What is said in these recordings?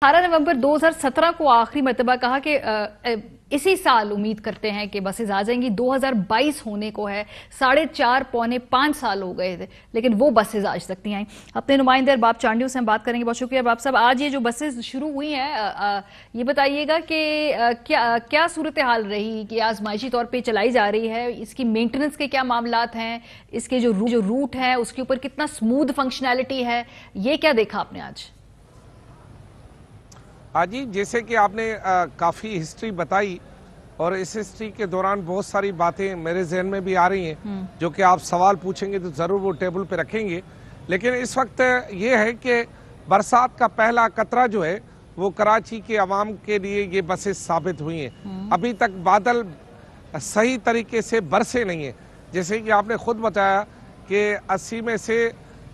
18 नवंबर 2017 को आखिरी मरतबा कहा कि इसी साल उम्मीद करते हैं कि बसेज आ जाएंगी। 2022 होने को है, 4.5 पौने 5 साल हो गए थे, लेकिन वो बसेज आज तक नहीं आई। अपने नुमाइंदे अरबाब चांडियों से हम बात करेंगे। बहुत शुक्रिया अरबाब साहब। आज ये जो बसेज शुरू हुई हैं, ये बताइएगा कि क्या सूरत हाल रही कि आजमाइशी तौर पर चलाई जा रही है, इसकी मेंटेनेंस के क्या मामलात हैं, इसके जो रूट है उसके ऊपर कितना स्मूथ फंक्शनैलिटी है, ये क्या देखा आपने आज? जी, जैसे कि आपने काफ़ी हिस्ट्री बताई और इस हिस्ट्री के दौरान बहुत सारी बातें मेरे जहन में भी आ रही हैं जो कि आप सवाल पूछेंगे तो ज़रूर वो टेबल पे रखेंगे। लेकिन इस वक्त ये है कि बरसात का पहला कतरा जो है वो कराची के अवाम के लिए ये बसेस साबित हुई हैं। अभी तक बादल सही तरीके से बरसे नहीं है। जैसे कि आपने खुद बताया कि 80 में से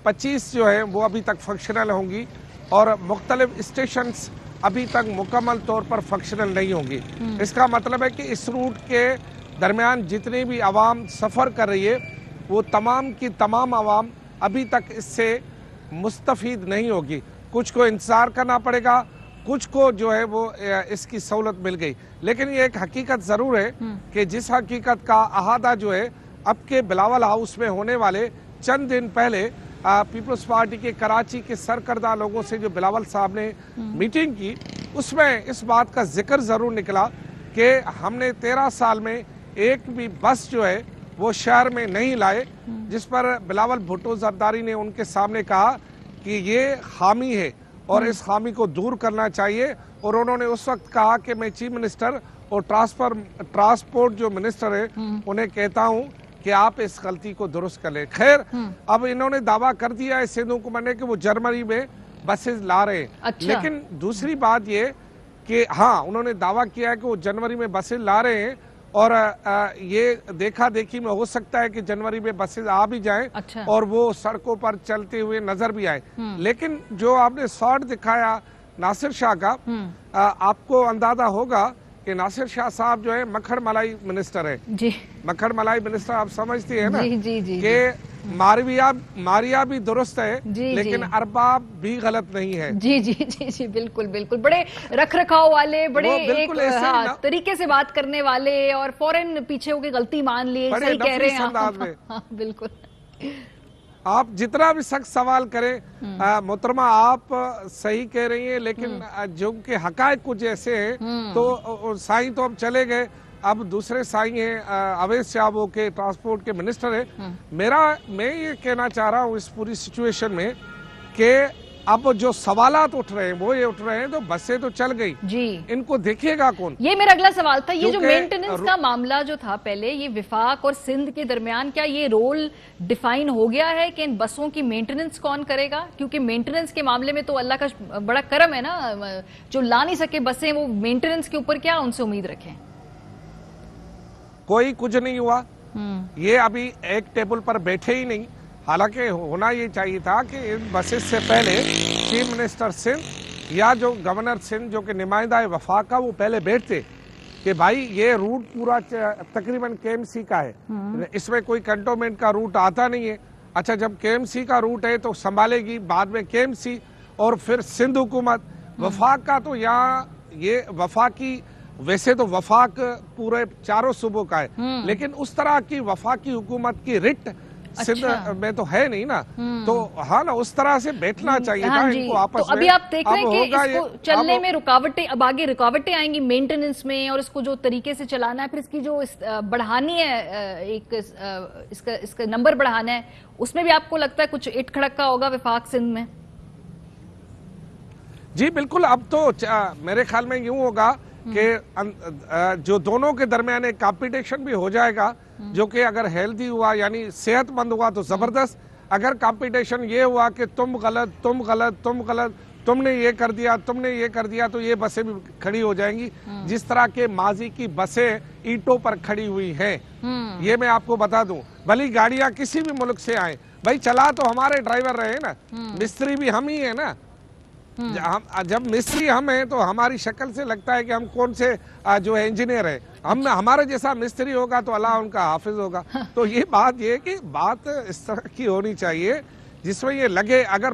25 जो है वो अभी तक फंक्शनल होंगी और मुख्तलिफ स्टेशंस अभी तक मुकम्मल तौर पर फंक्शनल नहीं होंगी। इसका मतलब है कि इस रूट के दरमियान जितनी भी आवाम सफ़र कर रही है वो तमाम की तमाम आवाम अभी तक इससे मुस्तफ़ीद नहीं होगी। कुछ को इंतज़ार करना पड़ेगा, कुछ को जो है वो इसकी सहूलत मिल गई। लेकिन ये एक हकीकत ज़रूर है कि जिस हकीकत का अहादा जो है अब के बिलावल हाउस में होने वाले चंद दिन पहले पीपल्स पार्टी के कराची के सरकर्दा लोगों से जो बिलावल साहब ने मीटिंग की, उसमें इस बात का जिक्र ज़रूर निकला कि हमने 13 साल में एक भी बस जो है वो शहर में नहीं लाए, जिस पर बिलावल भुट्टो जरदारी ने उनके सामने कहा कि ये खामी है और इस खामी को दूर करना चाहिए। और उन्होंने उस वक्त कहा कि मैं चीफ मिनिस्टर और ट्रांसपोर्ट जो मिनिस्टर है उन्हें कहता हूँ कि आप इस गलती को दुरुस्त कर ले। खैर, अब इन्होंने दावा कर दिया है सिंध हुकूमत ने कि वो जनवरी में बसेस ला रहे हैं। अच्छा। लेकिन दूसरी बात ये कि हाँ, उन्होंने दावा किया है कि वो जनवरी में बसेस ला रहे हैं और ये देखा देखी में हो सकता है कि जनवरी में बसेस आ भी जाएं। अच्छा। और वो सड़कों पर चलते हुए नजर भी आए। लेकिन जो आपने शॉट दिखाया नासिर शाह का, आपको अंदाजा होगा कि नासिर शाह साहब जो है मक्खन मलाई मिनिस्टर है जी। मक्खन मलाई मिनिस्टर आप समझती है ना कि मारिया भी दुरुस्त है लेकिन अरबाब भी गलत नहीं है। जी जी जी जी, बिल्कुल बिल्कुल। बड़े रख रखाव वाले, बड़े एक तरीके से बात करने वाले और फौरन पीछे होके गलती मान ली, सही कह रहे हैं। बिल्कुल, आप जितना भी सख्त सवाल करें मोहतरमा आप सही कह रही हैं, लेकिन जो के हकायक कुछ ऐसे हैं तो साई तो अब चले गए, अब दूसरे साई हैं अवैध साहब के ट्रांसपोर्ट के मिनिस्टर हैं। मैं ये कहना चाह रहा हूँ इस पूरी सिचुएशन में कि अब जो सवालात उठ रहे हैं वो ये उठ रहे हैं तो बसें तो चल गई जी, इनको देखेगा कौन? ये मेरा अगला सवाल था। ये जो मेंटेनेंस का मामला जो था पहले, ये विफाक और सिंध के दरमियान क्या ये रोल डिफाइन हो गया है कि इन बसों की मेंटेनेंस कौन करेगा? क्योंकि मेंटेनेंस के मामले में तो अल्लाह का बड़ा करम है ना, जो ला नहीं सके बसें वो मेंटेनेंस के ऊपर क्या उनसे उम्मीद रखें? कोई कुछ नहीं हुआ, ये अभी एक टेबल पर बैठे ही नहीं। हालांकि होना ये चाहिए था कि इन बसेस से पहले चीफ मिनिस्टर सिंध या जो गवर्नर सिंध जो कि नुमाइंदा है वफाक का, वो पहले बैठते कि भाई ये रूट पूरा तकरीबन केएमसी का है, इसमें कोई कंटोनमेंट का रूट आता नहीं है। अच्छा, जब केएमसी का रूट है तो संभालेगी बाद में केएमसी और फिर सिंध हुकूमत। वफाक का तो यहाँ ये वफाकी, वैसे तो वफाक पूरे चारों सूबों का है, लेकिन उस तरह की वफाकी हुकूमत की रिट सिंध में तो है नहीं ना, तो हाँ ना, उस तरह से बैठना चाहिए था इनको आपस में। तो अभी आप देख रहे हैं कि इसको चलने में रुकावटें, अब आगे रुकावटें आएंगी मेंटेनेंस में, और इसको जो तरीके से चलाना है, फिर इसकी जो बढ़ानी है, एक इसका नंबर बढ़ाना है, उसमें भी आपको लगता है कुछ इट खड़का होगा विफाक सिंध में? जी बिल्कुल। अब तो मेरे ख्याल में यूं होगा कि जो दोनों के दरमियान एक कॉम्पिटिशन भी हो जाएगा, जो कि अगर हेल्दी हुआ यानी सेहतमंद हुआ तो जबरदस्त। अगर कंपटीशन ये हुआ कि तुम गलत, तुम गलत, तुम गलत, तुमने ये कर दिया, तुमने ये कर दिया, तो ये बसें भी खड़ी हो जाएंगी जिस तरह के माजी की बसें ईंटों पर खड़ी हुई हैं। ये मैं आपको बता दूं, भली गाड़ियां किसी भी मुल्क से आए, भाई चला तो हमारे ड्राइवर रहे ना, मिस्त्री भी हम ही है ना। जब मिस्त्री हम हैं तो हमारी शक्ल से लगता है कि हम कौन से जो है इंजीनियर है। हमारे जैसा मिस्त्री होगा तो अल्लाह उनका हाफिज होगा। तो ये बात ये कि बात इस तरह की होनी चाहिए जिसमें ये लगे, अगर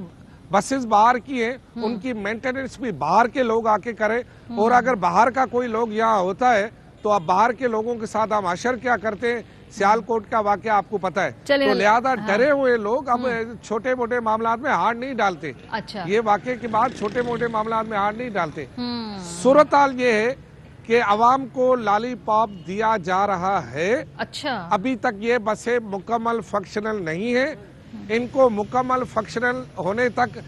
बसेस बाहर की हैं, उनकी मेंटेनेंस भी बाहर के लोग आके करें। और अगर बाहर का कोई लोग यहाँ होता है तो अब बाहर के लोगों के साथ हम अशर क्या करते हैं, सियालकोट का वाकया आपको पता है। तो लिहाजा डरे हुए लोग अब छोटे मोटे मामला में हाथ नहीं डालते। अच्छा। ये वाकये के बाद छोटे मोटे मामला में हाथ नहीं डालते। सूरत हाल ये है कि अवाम को लॉलीपॉप दिया जा रहा है। अच्छा। अभी तक ये बसें मुकम्मल फंक्शनल नहीं है। इनको मुकम्मल फंक्शनल होने तक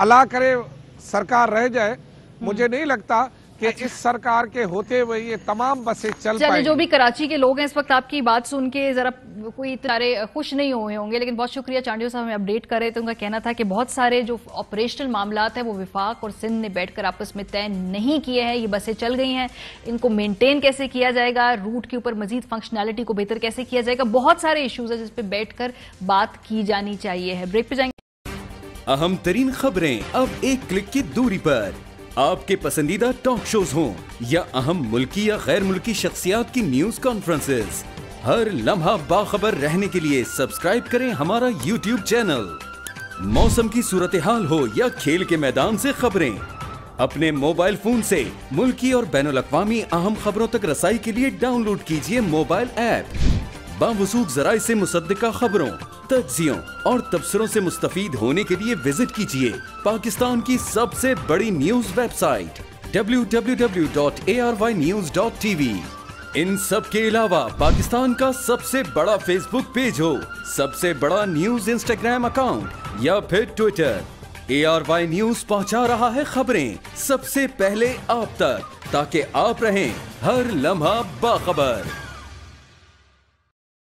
अल्लाह करे सरकार रह जाए। मुझे नहीं लगता कि इस सरकार के होते हुए ये तमाम बसें चल पाएंगी। जो भी कराची के लोग हैं इस वक्त आपकी बात सुन के जरा कोई इतने खुश नहीं हुए होंगे, लेकिन बहुत शुक्रिया चांडियो साहब हमें अपडेट कर रहे थे। उनका कहना था कि बहुत सारे जो ऑपरेशनल मामलात हैं वो विफाक और सिंध ने बैठकर आपस में तय नहीं किए हैं। ये बसें चल गई हैं, इनको मेंटेन कैसे किया जाएगा, रूट के ऊपर मजीद फंक्शनैलिटी को बेहतर कैसे किया जाएगा, बहुत सारे इश्यूज है जिस पे बैठकर बात की जानी चाहिए है। ब्रेक पे जाएंगे। अहम तरीन खबरें अब एक क्लिक की दूरी पर। आपके पसंदीदा टॉक शोज हों या अहम मुल्की या गैर मुल्की शख्सियात की न्यूज कॉन्फ्रेंसेस, हर लम्हा बाखबर रहने के लिए सब्सक्राइब करें हमारा YouTube चैनल। मौसम की सूरत हाल हो या खेल के मैदान से खबरें, अपने मोबाइल फोन से मुल्की और बैनुल-अक़वामी अहम खबरों तक रसाई के लिए डाउनलोड कीजिए मोबाइल ऐप। बावसूख ज़राए से मुसद्दिका खबरों, तज्ज़ियों और तबसरों से मुस्तफीद होने के लिए विजिट कीजिए पाकिस्तान की सबसे बड़ी न्यूज वेबसाइट www.arYnews.tv। इन सब के अलावा पाकिस्तान का सबसे बड़ा फेसबुक पेज हो, सबसे बड़ा न्यूज इंस्टाग्राम अकाउंट या फिर ट्विटर, ARY न्यूज पहुंचा रहा है खबरें सबसे पहले आप तक, ताकि आप रहें हर लम्हा बाखबर।